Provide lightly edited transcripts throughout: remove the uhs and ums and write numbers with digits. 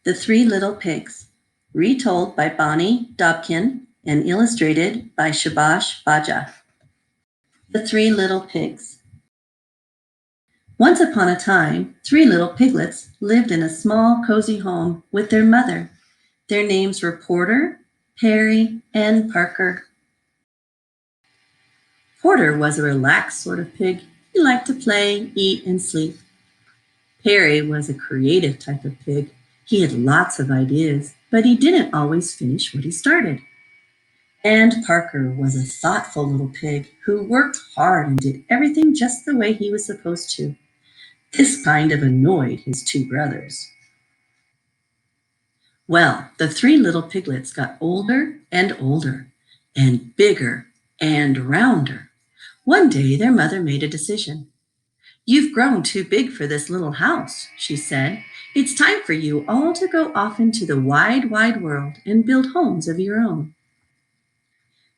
The Three Little Pigs, retold by Bonnie Dobkin and illustrated by Subhash Bajaj. The Three Little Pigs. Once upon a time, three little piglets lived in a small, cozy home with their mother. Their names were Porter, Perry, and Parker. Porter was a relaxed sort of pig. He liked to play, eat, and sleep. Perry was a creative type of pig. He had lots of ideas, but he didn't always finish what he started. And Parker was a thoughtful little pig who worked hard and did everything just the way he was supposed to. This kind of annoyed his two brothers. Well, the three little piglets got older and bigger and rounder. One day their mother made a decision. "You've grown too big for this little house," she said. "It's time for you all to go off into the wide, wide world and build homes of your own."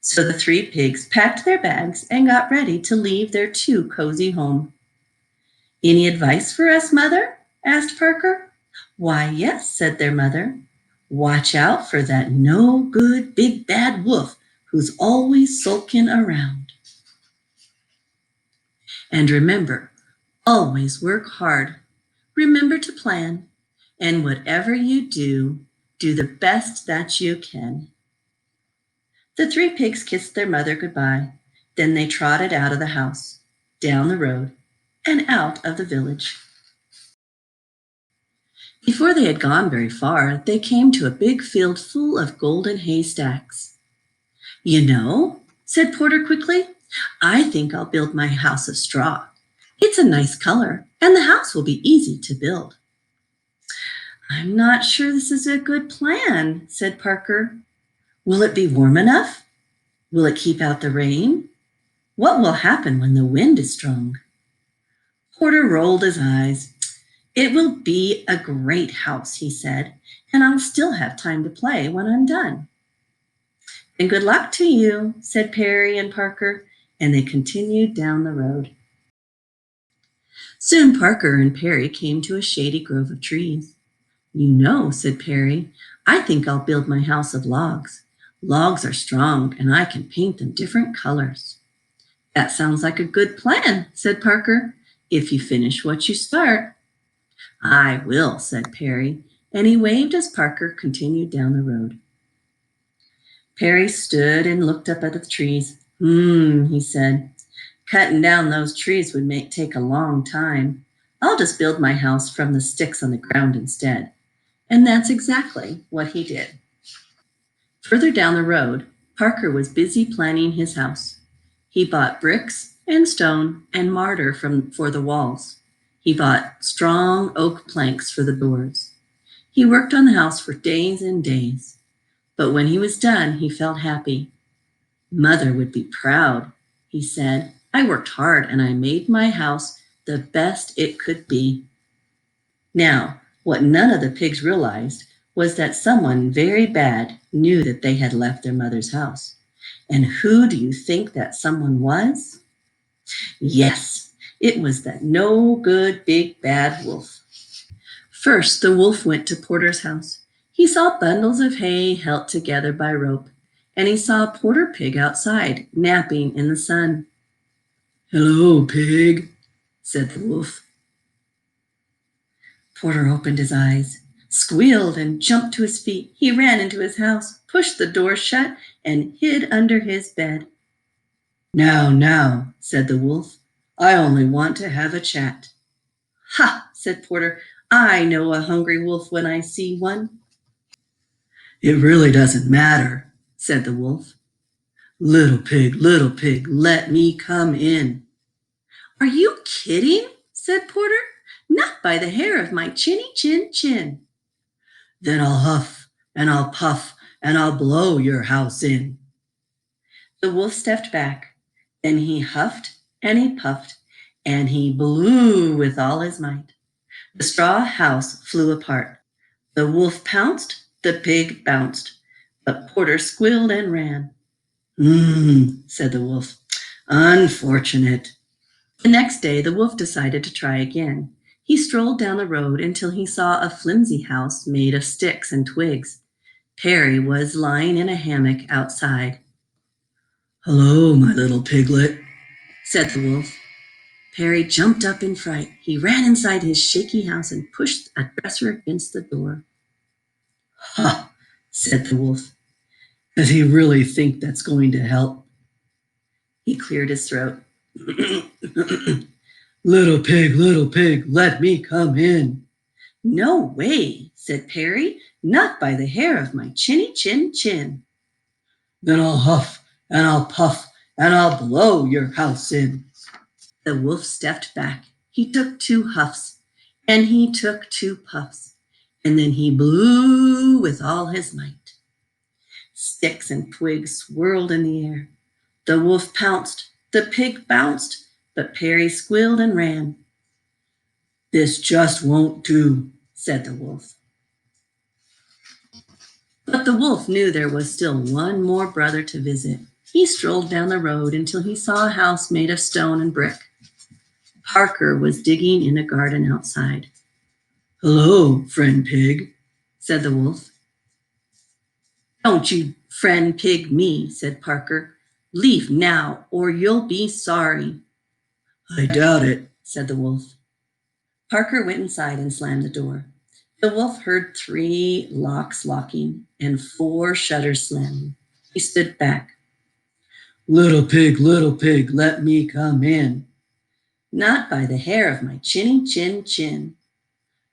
So the three pigs packed their bags and got ready to leave their too cozy home. "Any advice for us, Mother?" asked Parker. "Why, yes," said their mother. "Watch out for that no good big bad wolf who's always sulking around. And remember, always work hard. Remember to plan. And whatever you do, do the best that you can." The three pigs kissed their mother goodbye. Then they trotted out of the house, down the road, and out of the village. Before they had gone very far, they came to a big field full of golden haystacks. "You know," said Porter quickly, "I think I'll build my house of straw. It's a nice color, and the house will be easy to build." "I'm not sure this is a good plan," said Parker. "Will it be warm enough? Will it keep out the rain? What will happen when the wind is strong?" Porter rolled his eyes. "It will be a great house," he said, "and I'll still have time to play when I'm done." "And good luck to you," said Perry and Parker, and they continued down the road. Soon Parker and Perry came to a shady grove of trees. "You know," said Perry, "I think I'll build my house of logs. Logs are strong, and I can paint them different colors." "That sounds like a good plan," said Parker, "if you finish what you start." "I will," said Perry, and he waved as Parker continued down the road. Perry stood and looked up at the trees. He said, "Cutting down those trees would take a long time. I'll just build my house from the sticks on the ground instead." And that's exactly what he did. Further down the road, Parker was busy planning his house. He bought bricks and stone and mortar for the walls. He bought strong oak planks for the doors. He worked on the house for days and days. But when he was done, he felt happy. "Mother would be proud," he said. "I worked hard and I made my house the best it could be." Now, what none of the pigs realized was that someone very bad knew that they had left their mother's house. And who do you think that someone was? Yes, it was that no good big bad wolf. First, the wolf went to Porter's house. He saw bundles of hay held together by rope, and he saw Porter Pig outside, napping in the sun. "Hello, Pig," said the wolf. Porter opened his eyes, squealed, and jumped to his feet. He ran into his house, pushed the door shut, and hid under his bed. Now," said the wolf, "I only want to have a chat." "Ha," said Porter, "I know a hungry wolf when I see one." "It really doesn't matter," said the wolf. Little pig, let me come in." "Are you kidding?" said Porter. "Not by the hair of my chinny chin chin." "Then I'll huff and I'll puff and I'll blow your house in." The wolf stepped back. Then he huffed and he puffed and he blew with all his might. The straw house flew apart. The wolf pounced, the pig bounced, but Porter squealed and ran. Said the wolf. "Unfortunate." The next day, the wolf decided to try again. He strolled down the road until he saw a flimsy house made of sticks and twigs. Perry was lying in a hammock outside. "Hello, my little piglet," said the wolf. Perry jumped up in fright. He ran inside his shaky house and pushed a dresser against the door. "Ha!" said the wolf. "Does he really think that's going to help?" He cleared his throat. Little pig, let me come in." "No way," said Perry. "Not by the hair of my chinny chin chin." "Then I'll huff and I'll puff and I'll blow your house in." The wolf stepped back. He took 2 huffs, and he took 2 puffs, and then he blew with all his might. Sticks and twigs swirled in the air. The wolf pounced, the pig bounced, but Perry squealed and ran. "This just won't do," said the wolf. But the wolf knew there was still one more brother to visit. He strolled down the road until he saw a house made of stone and brick. Parker was digging in a garden outside. "Hello, friend pig," said the wolf. "Don't you friend pig me," said Parker. "Leave now, or you'll be sorry." "I doubt it," said the wolf. Parker went inside and slammed the door. The wolf heard 3 locks locking and 4 shutters slamming. He stood back. Little pig, let me come in." "Not by the hair of my chinny chin chin."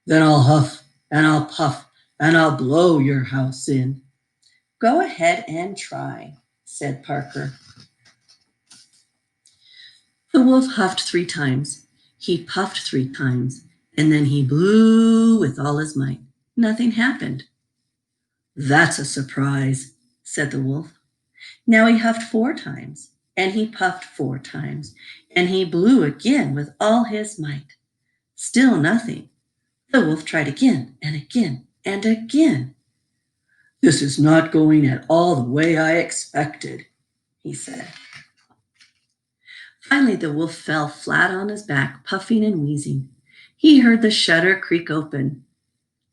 "Then I'll huff and I'll puff and I'll blow your house in." "Go ahead and try," said Parker. The wolf huffed 3 times. He puffed 3 times, and then he blew with all his might. Nothing happened. "That's a surprise," said the wolf. Now he huffed 4 times, and he puffed 4 times, and he blew again with all his might. Still nothing. The wolf tried again and again and again. "This is not going at all the way I expected," he said. Finally, the wolf fell flat on his back, puffing and wheezing. He heard the shutter creak open.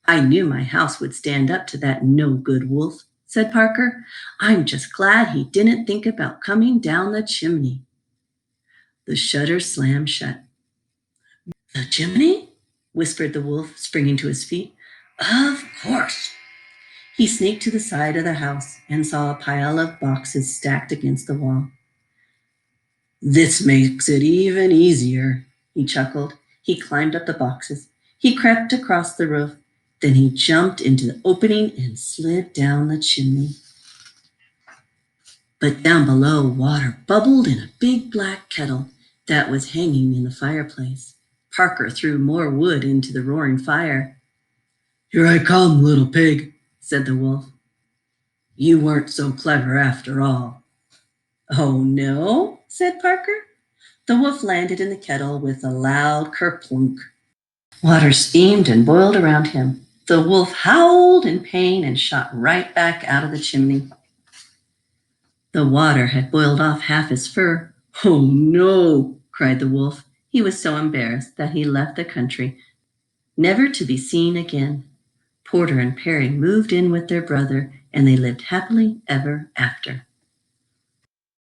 "I knew my house would stand up to that no-good wolf," said Parker. "I'm just glad he didn't think about coming down the chimney." The shutter slammed shut. "The chimney?" whispered the wolf, springing to his feet. "Of course." He sneaked to the side of the house and saw a pile of boxes stacked against the wall. "This makes it even easier," he chuckled. He climbed up the boxes. He crept across the roof. Then he jumped into the opening and slid down the chimney. But down below, water bubbled in a big black kettle that was hanging in the fireplace. Parker threw more wood into the roaring fire. "Here I come, little pig," said the wolf. "You weren't so clever after all." "Oh, no?" said Parker. The wolf landed in the kettle with a loud kerplunk. Water steamed and boiled around him. The wolf howled in pain and shot right back out of the chimney. The water had boiled off half his fur. "Oh, no!" cried the wolf. He was so embarrassed that he left the country, never to be seen again. Porter and Perry moved in with their brother, and they lived happily ever after.